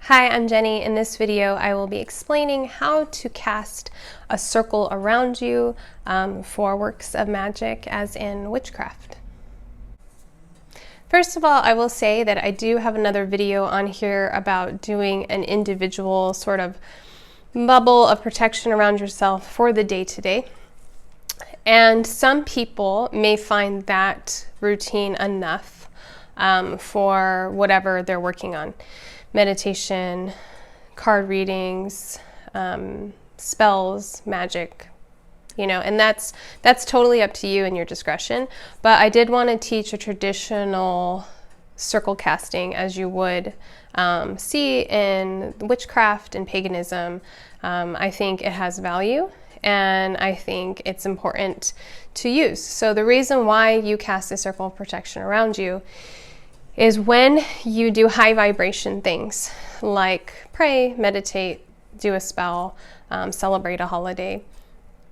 Hi, I'm Jenny. In this video, I will be explaining how to cast a circle around you for works of magic, as in witchcraft. First of all, I will say that I do have another video on here about doing an individual sort of bubble of protection around yourself for the day-to-day. And some people may find that routine enough for whatever they're working on. Meditation, card readings, spells, magic, and that's totally up to you and your discretion. But I did want to teach a traditional circle casting as you would see in witchcraft and paganism. I think it has value, and I think it's important to use. So the reason why you cast a circle of protection around you is when you do high vibration things like pray, meditate, do a spell, celebrate a holiday,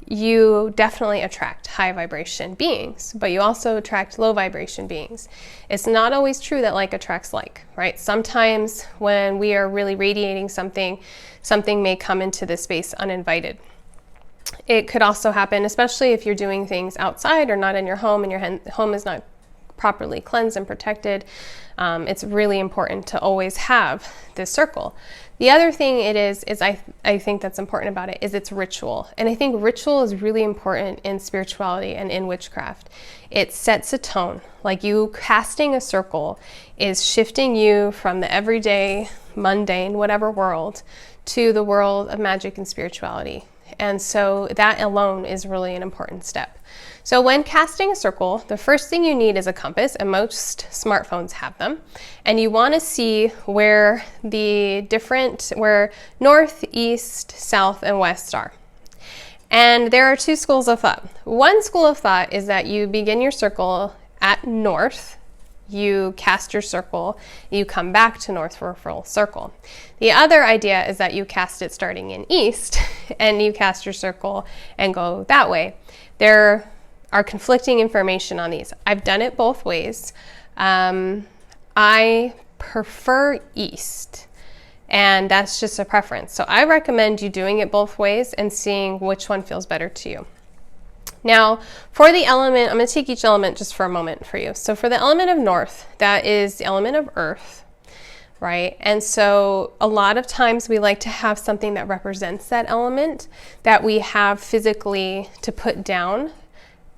you definitely attract high vibration beings, but you also attract low vibration beings. It's not always true that like attracts like, right? Sometimes when we are really radiating something may come into this space uninvited. It could also happen, especially if you're doing things outside or not in your home and your home is not properly cleansed and protected. It's really important to always have this circle. The other thing it is I think that's important about it is it's ritual. And I think ritual is really important in spirituality and in witchcraft. It sets a tone. Like you casting a circle is shifting you from the everyday, mundane, whatever world to the world of magic and spirituality. And so that alone is really an important step. So when casting a circle, the first thing you need is a compass, and most smartphones have them. And you want to see where where north, east, south, and west are. And there are two schools of thought. One school of thought is that you begin your circle at north, you cast your circle, you come back to north for a full circle. The other idea is that you cast it starting in east, and you cast your circle and go that way. There are conflicting information on these. I've done it both ways. I prefer east, and that's just a preference. So I recommend you doing it both ways and seeing which one feels better to you. Now, for the element, I'm going to take each element just for a moment for you. So for the element of north, that is the element of earth, right? And so a lot of times we like to have something that represents that element that we have physically to put down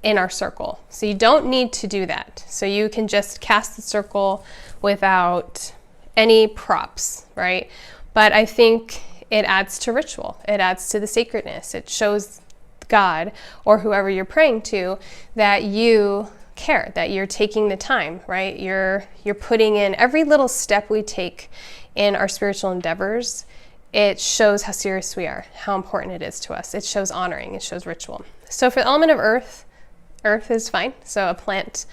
in our circle. So you don't need to do that. So you can just cast the circle without any props, right? But I think it adds to ritual. It adds to the sacredness. It shows God or whoever you're praying to that you care, that you're taking the time, right? You're putting in every little step we take in our spiritual endeavors. It shows how serious we are, how important it is to us. It shows honoring, it shows ritual. So for the element of earth is fine. So a plant,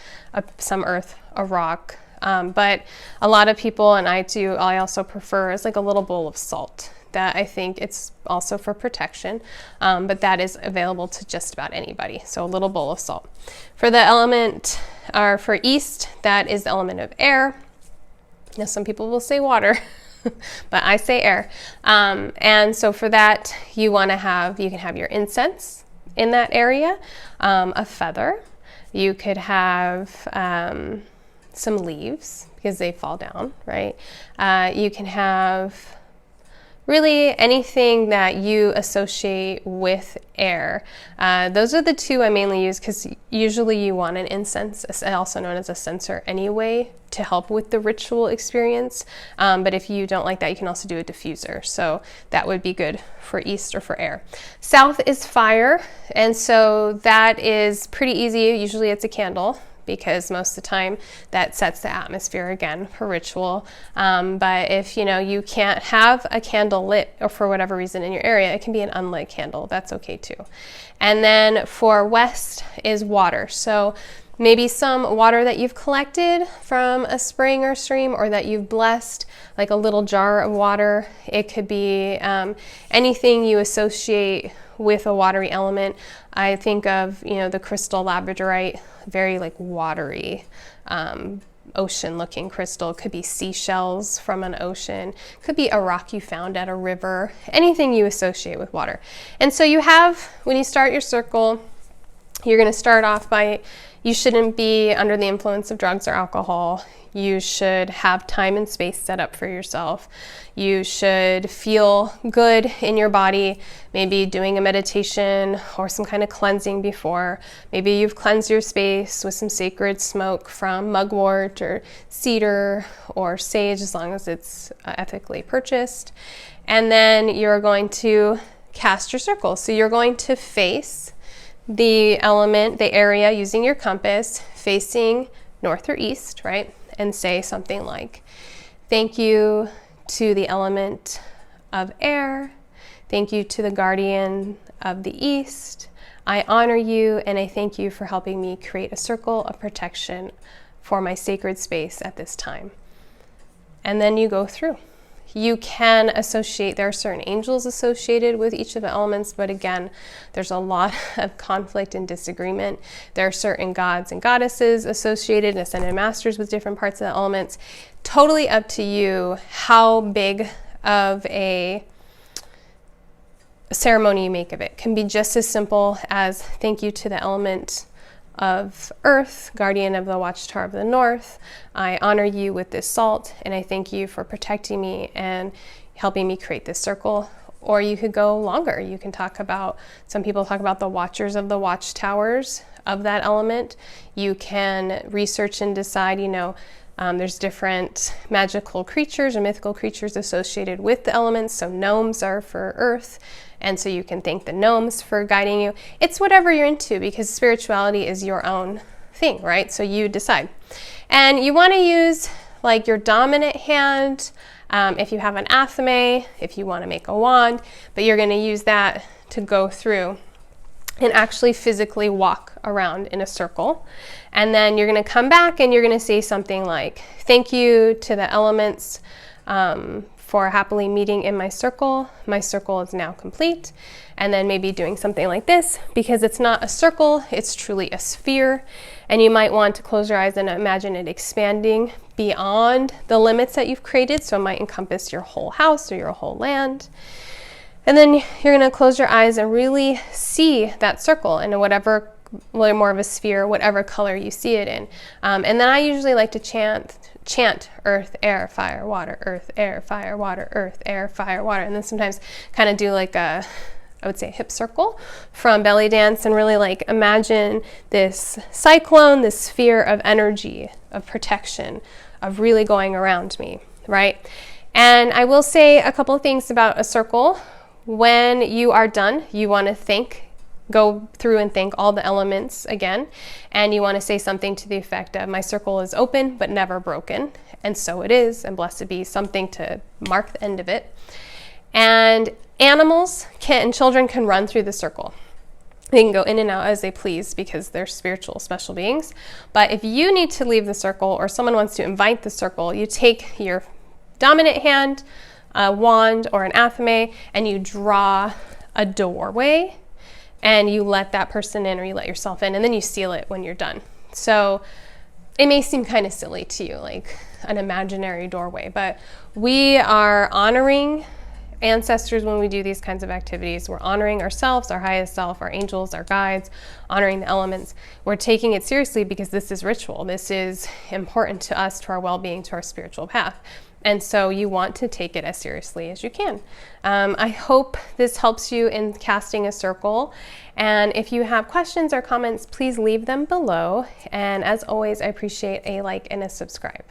some earth, a rock. But a lot of people, and I also prefer is like a little bowl of salt. That I think it's also for protection, but that is available to just about anybody. So a little bowl of salt. For the element, or for east, that is the element of air. Now some people will say water, but I say air. And so for that, you can have your incense in that area, a feather. You could have some leaves because they fall down, right? You can have really anything that you associate with air. Those are the two I mainly use because usually you want an incense, also known as a censer anyway, to help with the ritual experience. But if you don't like that, you can also do a diffuser. So that would be good for east or for air. South is fire, and so that is pretty easy. Usually it's a candle, because most of the time that sets the atmosphere again for ritual. But if you can't have a candle lit or for whatever reason in your area, it can be an unlit candle. That's okay too. And then for west is water. So maybe some water that you've collected from a spring or stream, or that you've blessed, like a little jar of water. It could be anything you associate with a watery element. I think of, the crystal labradorite, very like watery, ocean looking crystal. It could be seashells from an ocean. It could be a rock you found at a river, anything you associate with water. And so you have, when you start your circle, you're going to start off by, you shouldn't be under the influence of drugs or alcohol. You should have time and space set up for yourself. You should feel good in your body, maybe doing a meditation or some kind of cleansing before. Maybe you've cleansed your space with some sacred smoke from mugwort or cedar or sage, as long as it's ethically purchased. And then you're going to cast your circle. So you're going to face the element, the area, using your compass, facing north or east, right? And say something like, thank you to the element of air. Thank you to the guardian of the east. I honor you and I thank you for helping me create a circle of protection for my sacred space at this time. And then you go through. You can associate, there are certain angels associated with each of the elements, but again, there's a lot of conflict and disagreement. There are certain gods and goddesses associated, ascended masters with different parts of the elements. Totally up to you how big of a ceremony you make of it. It can be just as simple as thank you to the element of earth, guardian of the watchtower of the north. I honor you with this salt and I thank you for protecting me and helping me create this circle. Or you could go longer. You can talk about, some people talk about the watchers of the watchtowers of that element. You can research and decide, there's different magical creatures or mythical creatures associated with the elements. So gnomes are for earth. And so you can thank the gnomes for guiding you. It's whatever you're into, because spirituality is your own thing, right? So you decide. And you want to use like your dominant hand, if you have an athame, if you want to make a wand, but you're going to use that to go through and actually physically walk around in a circle. And then you're going to come back and you're going to say something like, thank you to the elements for happily meeting in my circle. My circle is now complete. And then maybe doing something like this, because it's not a circle, it's truly a sphere. And you might want to close your eyes and imagine it expanding beyond the limits that you've created. So it might encompass your whole house or your whole land. And then you're going to close your eyes and really see that circle in whatever, more of a sphere, whatever color you see it in. And then I usually like to chant earth, air, fire, water, earth, air, fire, water, earth, air, fire, water. And then sometimes kind of do like a, I would say, hip circle from belly dance, and really like imagine this cyclone, this sphere of energy, of protection, of really going around me, right? And I will say a couple of things about a circle. When you are done, you want to go through and thank all the elements again. And you want to say something to the effect of, my circle is open but never broken. And so it is, and blessed be, something to mark the end of it. And animals and children can run through the circle. They can go in and out as they please because they're spiritual, special beings. But if you need to leave the circle or someone wants to invite the circle, you take your dominant hand, a wand or an athame, and you draw a doorway and you let that person in, or you let yourself in, and then you seal it when you're done. So it may seem kind of silly to you, like an imaginary doorway, but we are honoring ancestors when we do these kinds of activities. We're honoring ourselves, our highest self, our angels, our guides, honoring the elements. We're taking it seriously because this is ritual. This is important to us, to our well-being, to our spiritual path. And so you want to take it as seriously as you can. I hope this helps you in casting a circle. And if you have questions or comments, please leave them below. And as always, I appreciate a like and a subscribe.